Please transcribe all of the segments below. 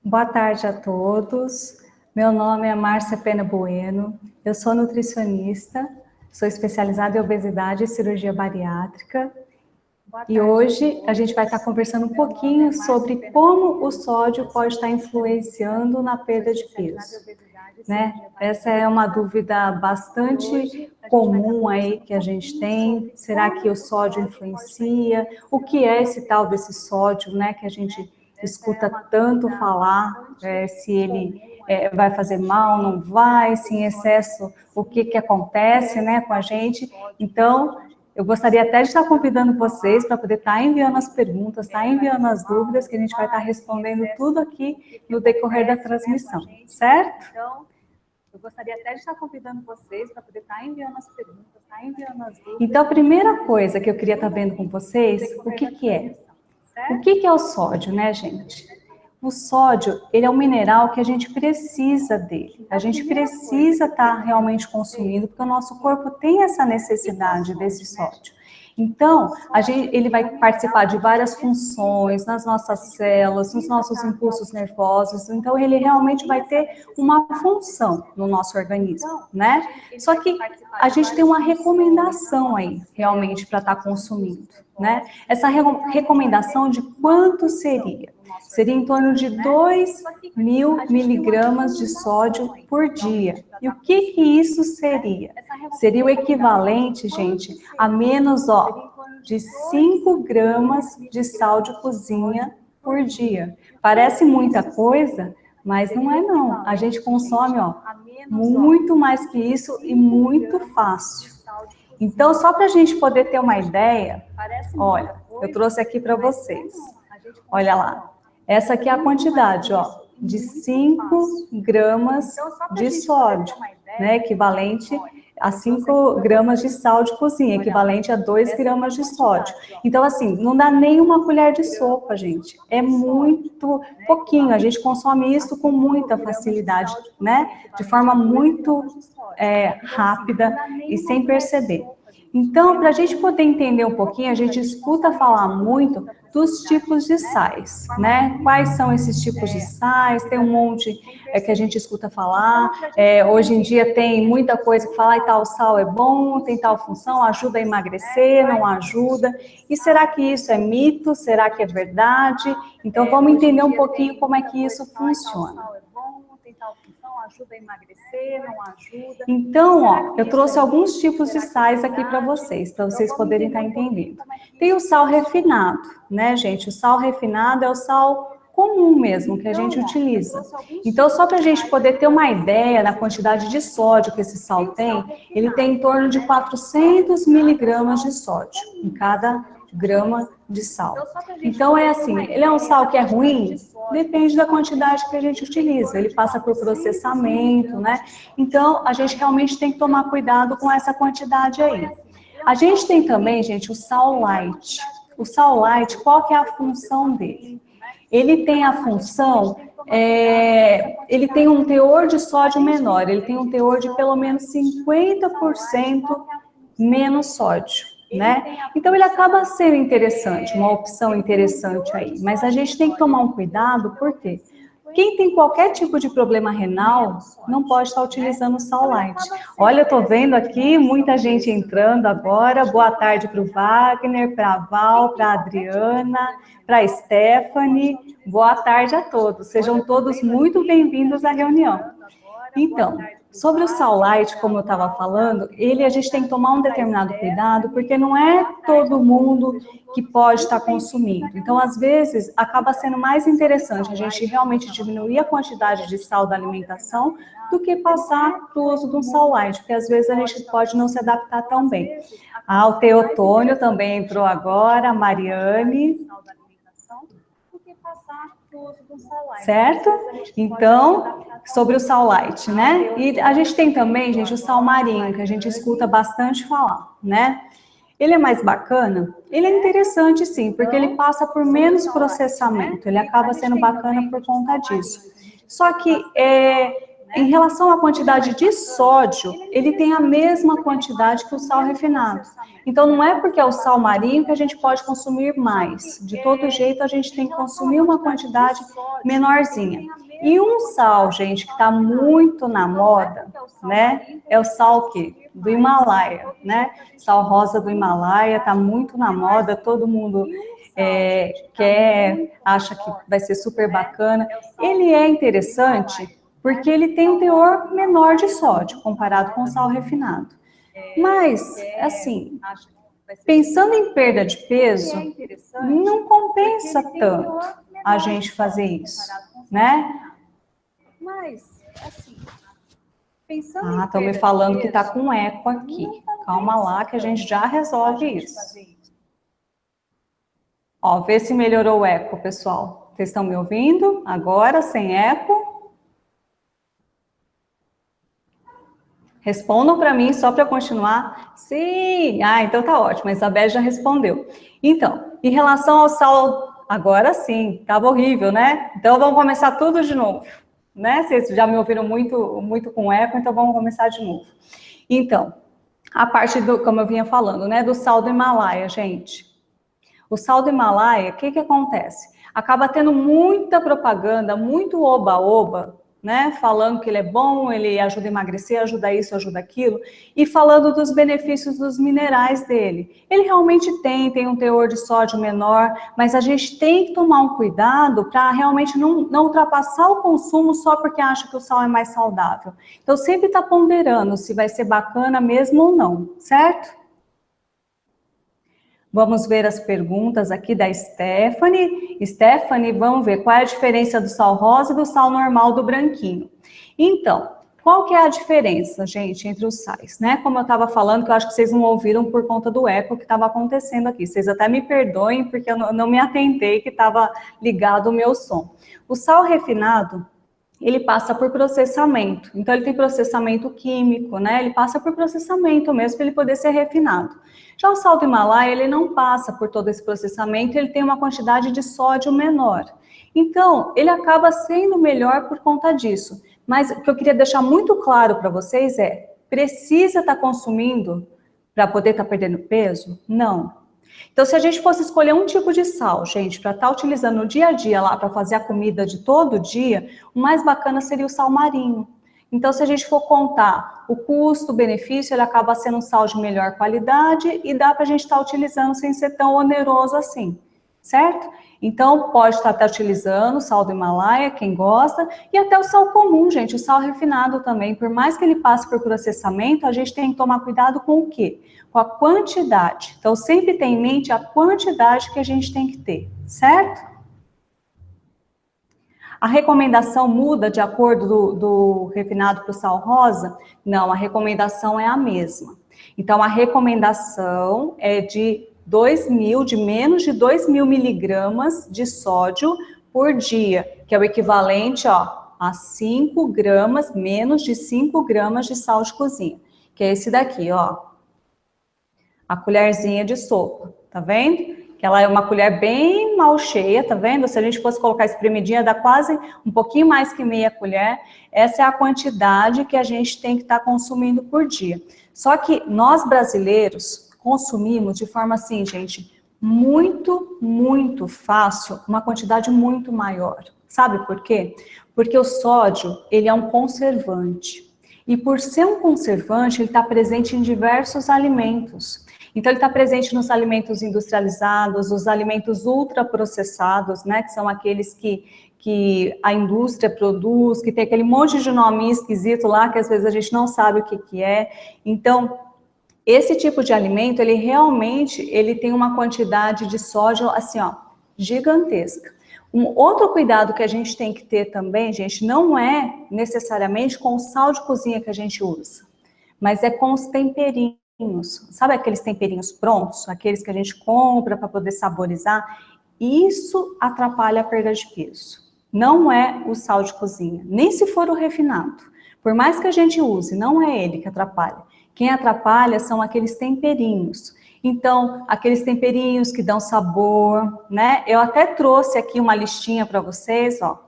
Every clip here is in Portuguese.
Boa tarde a todos. Meu nome é Márcia Pena Bueno, eu sou nutricionista, sou especializada em obesidade e cirurgia bariátrica. E hoje a gente vai estar conversando um pouquinho sobre como o sódio pode estar influenciando na perda de peso, né? Essa é uma dúvida bastante comum aí que a gente tem. Será que o sódio influencia? O que é esse tal desse sódio, né? Que a gente escuta tanto falar, se ele vai fazer mal, não vai, se em excesso, o que acontece, né, com a gente. Então, eu gostaria até de estar convidando vocês para poder estar enviando as perguntas, estar enviando as dúvidas, que a gente vai estar respondendo tudo aqui no decorrer da transmissão, certo? Então, eu gostaria até de estar convidando vocês para poder estar enviando as perguntas, estar enviando as dúvidas. Então, a primeira coisa que eu queria estar vendo com vocês, o que é? O que é o sódio, né, gente? O sódio, ele é um mineral que a gente precisa dele. A gente precisa estar realmente consumindo, porque o nosso corpo tem essa necessidade desse sódio. Então, ele vai participar de várias funções nas nossas células, nos nossos impulsos nervosos. Então, ele realmente vai ter uma função no nosso organismo, né? Só que a gente tem uma recomendação aí, realmente, para estar consumindo, né? Essa recomendação de quanto seria? Seria em torno de 2.000 miligramas de sódio por dia. E o que isso seria? Seria o equivalente, gente, a menos, de 5 gramas de sal de cozinha por dia. Parece muita coisa, mas não é não. A gente consome, muito mais que isso e muito fácil. Então, só para a gente poder ter uma ideia, olha, eu trouxe aqui para vocês. Olha lá. Essa aqui é a quantidade, de 5 gramas de sódio, né, equivalente a 5 gramas de sal de cozinha, equivalente a 2 gramas de sódio. Então, assim, não dá nem uma colher de sopa, gente. É muito pouquinho, a gente consome isso com muita facilidade, né, de forma muito rápida e sem perceber. Então, para a gente poder entender um pouquinho, a gente escuta falar muito dos tipos de sais, né? Quais são esses tipos de sais? Tem um monte que a gente escuta falar. Hoje em dia tem muita coisa que fala, tal sal é bom, tem tal função, ajuda a emagrecer, não ajuda. E será que isso é mito? Será que é verdade? Então, vamos entender um pouquinho como é que isso funciona. Ajuda a emagrecer, não ajuda. Então, eu trouxe alguns tipos de sais aqui para vocês poderem estar entendendo. Tem o sal refinado, né, gente? O sal refinado é o sal comum mesmo, que a gente utiliza. Então, só para a gente poder ter uma ideia da quantidade de sódio que esse sal tem, ele tem em torno de 400 miligramas de sódio em cada grama de sal. Então, é assim, ele é um sal que é ruim? Depende da quantidade que a gente utiliza, ele passa por processamento, né? Então, a gente realmente tem que tomar cuidado com essa quantidade aí. A gente tem também, gente, o sal light. O sal light, qual que é a função dele? Ele tem a função, ele tem um teor de sódio menor, ele tem um teor de pelo menos 50% menos sódio, né? Então, ele acaba sendo interessante, uma opção interessante aí. Mas a gente tem que tomar um cuidado, por quê? Quem tem qualquer tipo de problema renal, não pode estar utilizando o sal light. Olha, eu estou vendo aqui muita gente entrando agora. Boa tarde para o Wagner, para a Val, para a Adriana, para a Stephanie. Boa tarde a todos. Sejam todos muito bem-vindos à reunião. Então, sobre o sal light, como eu estava falando, a gente tem que tomar um determinado cuidado, porque não é todo mundo que pode estar consumindo. Então, às vezes, acaba sendo mais interessante a gente realmente diminuir a quantidade de sal da alimentação do que passar para o uso de um sal light, porque às vezes a gente pode não se adaptar tão bem. O Teotônio também entrou agora, a Mariane. Certo? Então, sobre o sal light, né? E a gente tem também, gente, o sal marinho, que a gente escuta bastante falar, né? Ele é mais bacana? Ele é interessante, sim, porque ele passa por menos processamento, ele acaba sendo bacana por conta disso. Só que em relação à quantidade de sódio, ele tem a mesma quantidade que o sal refinado. Então, não é porque é o sal marinho que a gente pode consumir mais. De todo jeito, a gente tem que consumir uma quantidade menorzinha. E um sal, gente, que está muito na moda, né? É o sal do Himalaia, né? Sal rosa do Himalaia, está muito na moda, todo mundo acha que vai ser super bacana. Ele é interessante porque ele tem um teor menor de sódio comparado com o sal refinado. Mas, assim, pensando em perda de peso, não compensa tanto a gente fazer isso, né? Mas, assim, pensando estão me falando que está com eco aqui. Calma lá que a gente já resolve isso. Ó, vê se melhorou o eco, pessoal. Vocês estão me ouvindo agora, sem eco? Respondam para mim, só para continuar. Sim! Ah, então tá ótimo. A Isabel já respondeu. Então, em relação ao sal, agora sim, estava horrível, né? Então vamos começar tudo de novo, né? Vocês já me ouviram muito com eco, então vamos começar de novo. Então, a parte como eu vinha falando, né, do sal do Himalaia, gente. O sal do Himalaia, o que acontece? Acaba tendo muita propaganda, muito oba-oba, né? Falando que ele é bom, ele ajuda a emagrecer, ajuda isso, ajuda aquilo, e falando dos benefícios dos minerais dele. Ele realmente tem um teor de sódio menor, mas a gente tem que tomar um cuidado para realmente não ultrapassar o consumo só porque acha que o sal é mais saudável. Então, sempre está ponderando se vai ser bacana mesmo ou não, certo? Vamos ver as perguntas aqui da Stephanie. Stephanie, vamos ver qual é a diferença do sal rosa e do sal normal do branquinho. Então, qual que é a diferença, gente, entre os sais, né? Como eu estava falando, que eu acho que vocês não ouviram por conta do eco que estava acontecendo aqui. Vocês até me perdoem, porque eu não me atentei que estava ligado o meu som. O sal refinado, ele passa por processamento. Então, ele tem processamento químico, né? Ele passa por processamento mesmo para ele poder ser refinado. Já o sal do Himalaia, ele não passa por todo esse processamento, ele tem uma quantidade de sódio menor. Então, ele acaba sendo melhor por conta disso. Mas o que eu queria deixar muito claro para vocês precisa estar consumindo para poder estar perdendo peso? Não. Então, se a gente fosse escolher um tipo de sal, gente, para estar utilizando no dia a dia lá, para fazer a comida de todo dia, o mais bacana seria o sal marinho. Então, se a gente for contar o custo-benefício, ele acaba sendo um sal de melhor qualidade e dá para a gente estar utilizando sem ser tão oneroso assim, certo? Então, pode estar utilizando o sal do Himalaia, quem gosta, e até o sal comum, gente, o sal refinado também. Por mais que ele passe por processamento, a gente tem que tomar cuidado com o quê? Com a quantidade. Então, sempre tem em mente a quantidade que a gente tem que ter, certo? A recomendação muda de acordo do refinado para o sal rosa? Não, a recomendação é a mesma. Então, a recomendação é de menos de 2.000 miligramas de sódio por dia, que é o equivalente a 5 gramas, menos de 5 gramas de sal de cozinha, que é esse daqui, ó. A colherzinha de sopa, tá vendo? Que ela é uma colher bem mal cheia, tá vendo? Se a gente fosse colocar espremidinha, dá quase um pouquinho mais que meia colher. Essa é a quantidade que a gente tem que estar consumindo por dia. Só que nós brasileiros consumimos de forma assim, gente, muito fácil, uma quantidade muito maior. Sabe por quê? Porque o sódio, ele é um conservante. E por ser um conservante, ele está presente em diversos alimentos. Então, ele está presente nos alimentos industrializados, os alimentos ultraprocessados, né, que são aqueles que a indústria produz, que tem aquele monte de nome esquisito lá, que às vezes a gente não sabe o que é. Então, esse tipo de alimento, ele realmente tem uma quantidade de sódio, assim, ó, gigantesca. Um outro cuidado que a gente tem que ter também, gente, não é necessariamente com o sal de cozinha que a gente usa, mas é com os temperinhos. Sabe aqueles temperinhos prontos? Aqueles que a gente compra para poder saborizar? Isso atrapalha a perda de peso. Não é o sal de cozinha, nem se for o refinado. Por mais que a gente use, não é ele que atrapalha. Quem atrapalha são aqueles temperinhos. Então, aqueles temperinhos que dão sabor, né? Eu até trouxe aqui uma listinha para vocês, ó,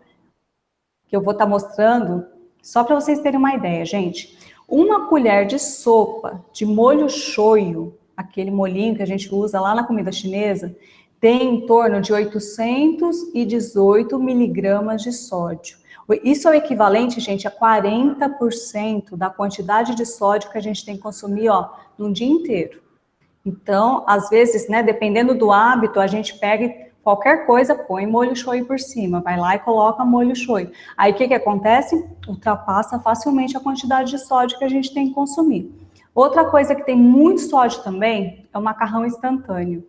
que eu vou estar mostrando Só para vocês terem uma ideia, gente. Uma colher de sopa de molho shoyu, aquele molhinho que a gente usa lá na comida chinesa, tem em torno de 818 miligramas de sódio. Isso é o equivalente, gente, a 40% da quantidade de sódio que a gente tem que consumir, ó, num dia inteiro. Então, às vezes, né, dependendo do hábito, a gente pega qualquer coisa, põe molho shoyu por cima, vai lá e coloca molho shoyu. Aí, o que acontece? Ultrapassa facilmente a quantidade de sódio que a gente tem que consumir. Outra coisa que tem muito sódio também é o macarrão instantâneo,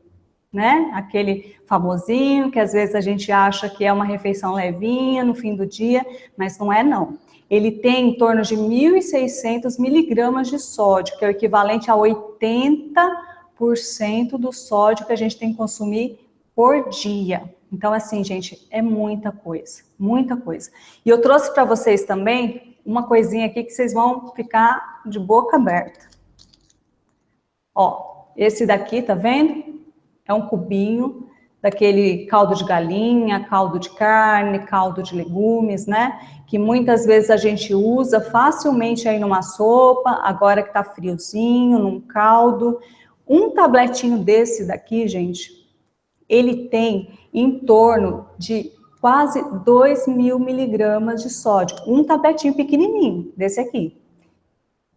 né? Aquele famosinho que às vezes a gente acha que é uma refeição levinha no fim do dia, mas não é não. Ele tem em torno de 1.600 miligramas de sódio, que é o equivalente a 80% do sódio que a gente tem que consumir por dia. Então, assim, gente, é muita coisa, muita coisa. E eu trouxe para vocês também uma coisinha aqui que vocês vão ficar de boca aberta. Ó, esse daqui, tá vendo? É um cubinho daquele caldo de galinha, caldo de carne, caldo de legumes, né? Que muitas vezes a gente usa facilmente aí numa sopa, agora que tá friozinho, num caldo. Um tabletinho desse daqui, gente, ele tem em torno de quase 2.000 miligramas de sódio. Um tabletinho pequenininho desse aqui.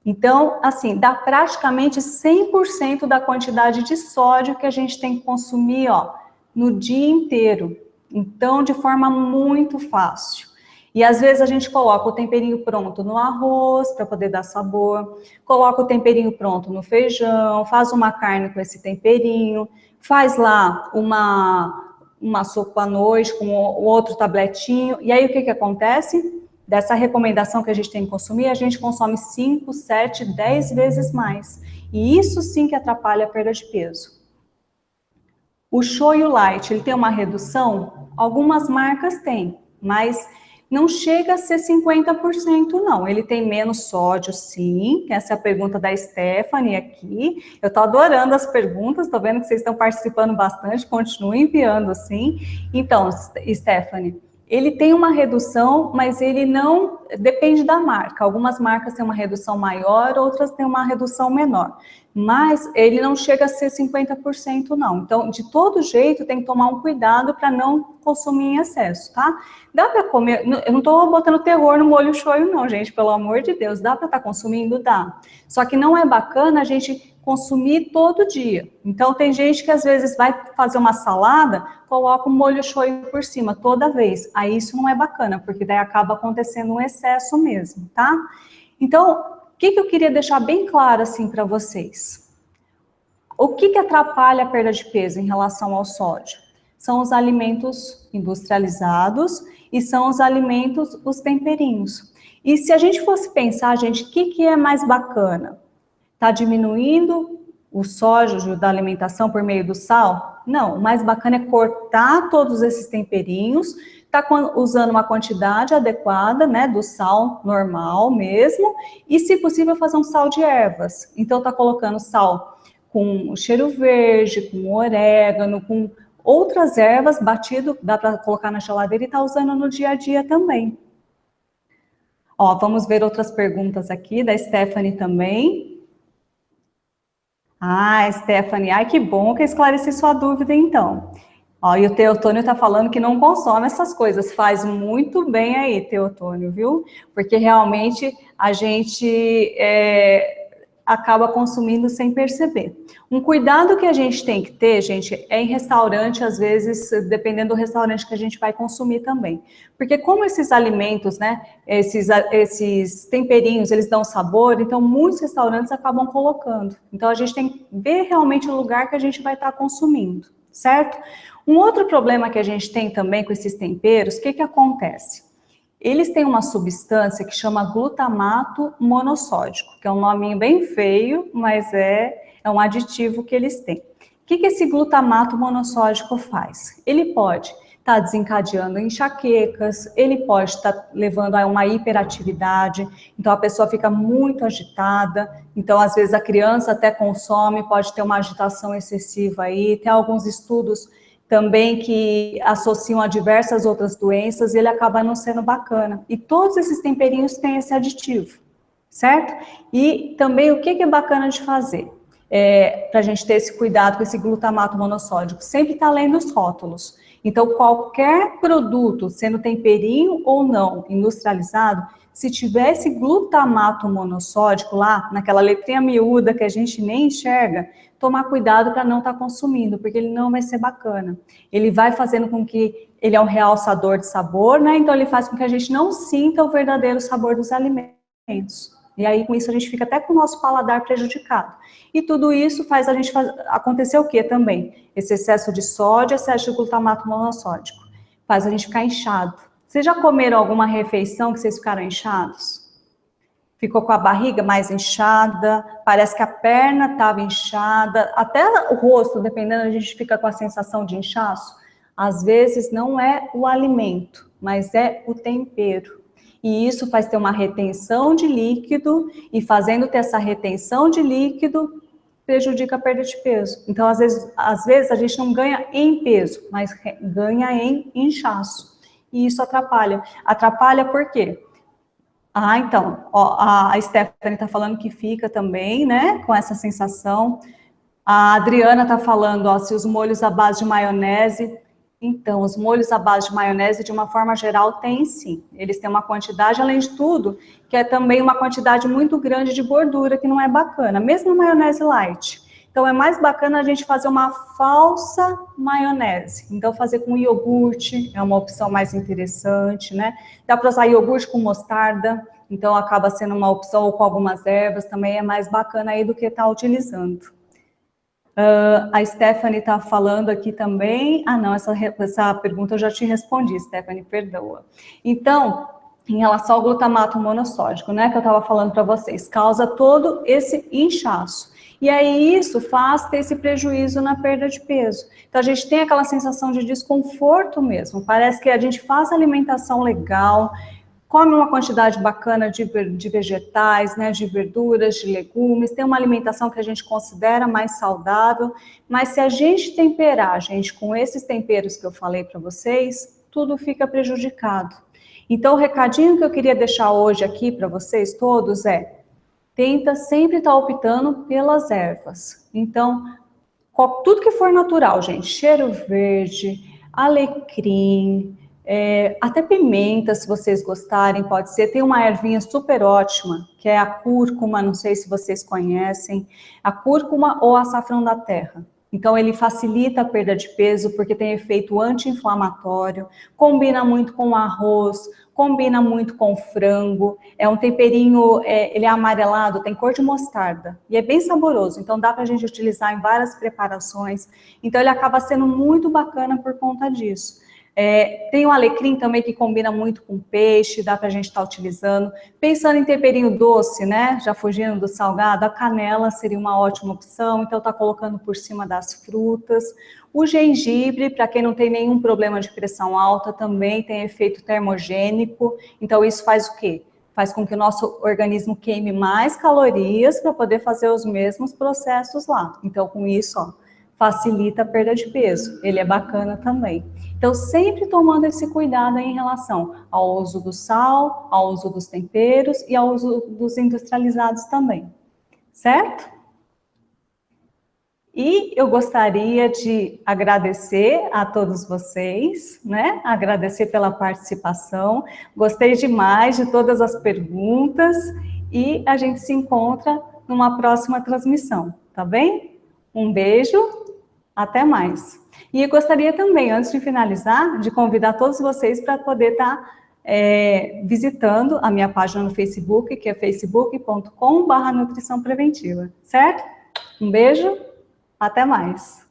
Então, assim, dá praticamente 100% da quantidade de sódio que a gente tem que consumir, ó, no dia inteiro. Então, de forma muito fácil. E às vezes a gente coloca o temperinho pronto no arroz para poder dar sabor, coloca o temperinho pronto no feijão, faz uma carne com esse temperinho, faz lá uma sopa à noite com outro tabletinho. E aí o que acontece? Dessa recomendação que a gente tem que consumir, a gente consome 5, 7, 10 vezes mais. E isso sim que atrapalha a perda de peso. O shoyu light, ele tem uma redução? Algumas marcas têm, mas não chega a ser 50% não. Ele tem menos sódio, sim. Essa é a pergunta da Stephanie aqui. Eu tô adorando as perguntas, tô vendo que vocês estão participando bastante, continuem enviando assim. Então, Stephanie, ele tem uma redução, mas ele não depende da marca. Algumas marcas têm uma redução maior, outras têm uma redução menor. Mas ele não chega a ser 50% não. Então, de todo jeito, tem que tomar um cuidado para não consumir em excesso, tá? Dá para comer, eu não estou botando terror no molho shoyu não, gente, pelo amor de Deus. Dá para estar consumindo? Dá. Só que não é bacana a gente consumir todo dia. Então, tem gente que às vezes vai fazer uma salada, coloca um molho shoyu por cima toda vez. Aí isso não é bacana, porque daí acaba acontecendo um excesso mesmo, tá? Então, o que eu queria deixar bem claro assim para vocês? O que atrapalha a perda de peso em relação ao sódio? São os alimentos industrializados e são os alimentos, os temperinhos. E se a gente fosse pensar, gente, o que é mais bacana? Está diminuindo o sódio da alimentação por meio do sal? Não, o mais bacana é cortar todos esses temperinhos, tá usando uma quantidade adequada, né, do sal normal mesmo, e se possível fazer um sal de ervas. Então tá colocando sal com cheiro verde, com orégano, com outras ervas batido, dá para colocar na geladeira e tá usando no dia a dia também. Ó, vamos ver outras perguntas aqui da Stephanie também. Ah, Stephanie, ai que bom que eu esclareci sua dúvida então. Ó, e o Teotônio está falando que não consome essas coisas, faz muito bem aí, Teotônio, viu? Porque realmente a gente acaba consumindo sem perceber. Um cuidado que a gente tem que ter, gente, é em restaurante, às vezes, dependendo do restaurante que a gente vai consumir também. Porque como esses alimentos, né, esses temperinhos, eles dão sabor, então muitos restaurantes acabam colocando. Então a gente tem que ver realmente o lugar que a gente vai estar consumindo, certo? Um outro problema que a gente tem também com esses temperos, o que acontece? Eles têm uma substância que chama glutamato monossódico, que é um nominho bem feio, mas é um aditivo que eles têm. O que esse glutamato monossódico faz? Ele pode estar desencadeando enxaquecas, ele pode estar levando a uma hiperatividade, então a pessoa fica muito agitada, então às vezes a criança até consome, pode ter uma agitação excessiva aí, tem alguns estudos também que associam a diversas outras doenças, ele acaba não sendo bacana. E todos esses temperinhos têm esse aditivo, certo? E também o que é bacana de fazer? Para a gente ter esse cuidado com esse glutamato monossódico, sempre está lendo os rótulos. Então, qualquer produto, sendo temperinho ou não, industrializado, se tiver esse glutamato monossódico lá, naquela letrinha miúda que a gente nem enxerga, tomar cuidado para não estar consumindo, porque ele não vai ser bacana. Ele vai fazendo com que ele é um realçador de sabor, né? Então ele faz com que a gente não sinta o verdadeiro sabor dos alimentos. E aí com isso a gente fica até com o nosso paladar prejudicado. E tudo isso faz a gente acontecer o quê também? Esse excesso de sódio, excesso de glutamato monossódico. Faz a gente ficar inchado. Vocês já comeram alguma refeição que vocês ficaram inchados? Ficou com a barriga mais inchada, parece que a perna estava inchada, até o rosto, dependendo, a gente fica com a sensação de inchaço. Às vezes não é o alimento, mas é o tempero. E isso faz ter uma retenção de líquido, e fazendo ter essa retenção de líquido, prejudica a perda de peso. Então, às vezes a gente não ganha em peso, mas ganha em inchaço. E isso atrapalha. Atrapalha por quê? Então, ó, a Stephanie está falando que fica também, né, com essa sensação. A Adriana está falando, ó, se os molhos à base de maionese. Então, os molhos à base de maionese, de uma forma geral, tem sim. Eles têm uma quantidade, além de tudo, que é também uma quantidade muito grande de gordura, que não é bacana, mesmo a maionese light. Então, é mais bacana a gente fazer uma falsa maionese. Então, fazer com iogurte é uma opção mais interessante, né? Dá para usar iogurte com mostarda, então acaba sendo uma opção, ou com algumas ervas, também é mais bacana aí do que estar utilizando. A Stephanie está falando aqui também. Não, essa pergunta eu já te respondi, Stephanie, perdoa. Então, em relação ao glutamato monossódico, né, que eu estava falando para vocês, causa todo esse inchaço. E aí isso faz ter esse prejuízo na perda de peso. Então a gente tem aquela sensação de desconforto mesmo, parece que a gente faz alimentação legal, come uma quantidade bacana de vegetais, né, de verduras, de legumes, tem uma alimentação que a gente considera mais saudável, mas se a gente temperar, gente, com esses temperos que eu falei para vocês, tudo fica prejudicado. Então o recadinho que eu queria deixar hoje aqui para vocês todos é: tenta sempre estar optando pelas ervas. Então, tudo que for natural, gente, cheiro verde, alecrim, até pimenta, se vocês gostarem, pode ser. Tem uma ervinha super ótima, que é a cúrcuma, não sei se vocês conhecem, a cúrcuma ou açafrão da terra. Então, ele facilita a perda de peso, porque tem efeito anti-inflamatório, combina muito com arroz, combina muito com frango, é um temperinho, ele é amarelado, tem cor de mostarda, e é bem saboroso, então dá pra gente utilizar em várias preparações, então ele acaba sendo muito bacana por conta disso. Tem o alecrim também que combina muito com peixe, dá pra gente estar utilizando. Pensando em temperinho doce, né, já fugindo do salgado, a canela seria uma ótima opção, então tá colocando por cima das frutas. O gengibre, para quem não tem nenhum problema de pressão alta, também tem efeito termogênico, então isso faz o quê? Faz com que o nosso organismo queime mais calorias para poder fazer os mesmos processos lá. Então com isso, ó, facilita a perda de peso, ele é bacana também. Então, sempre tomando esse cuidado aí em relação ao uso do sal, ao uso dos temperos e ao uso dos industrializados também, certo? E eu gostaria de agradecer a todos vocês, né? Agradecer pela participação. Gostei demais de todas as perguntas e a gente se encontra numa próxima transmissão, tá bem? Um beijo, até mais. E eu gostaria também, antes de finalizar, de convidar todos vocês para poder estar visitando a minha página no Facebook, que é facebook.com/nutrição preventiva, certo? Um beijo, até mais.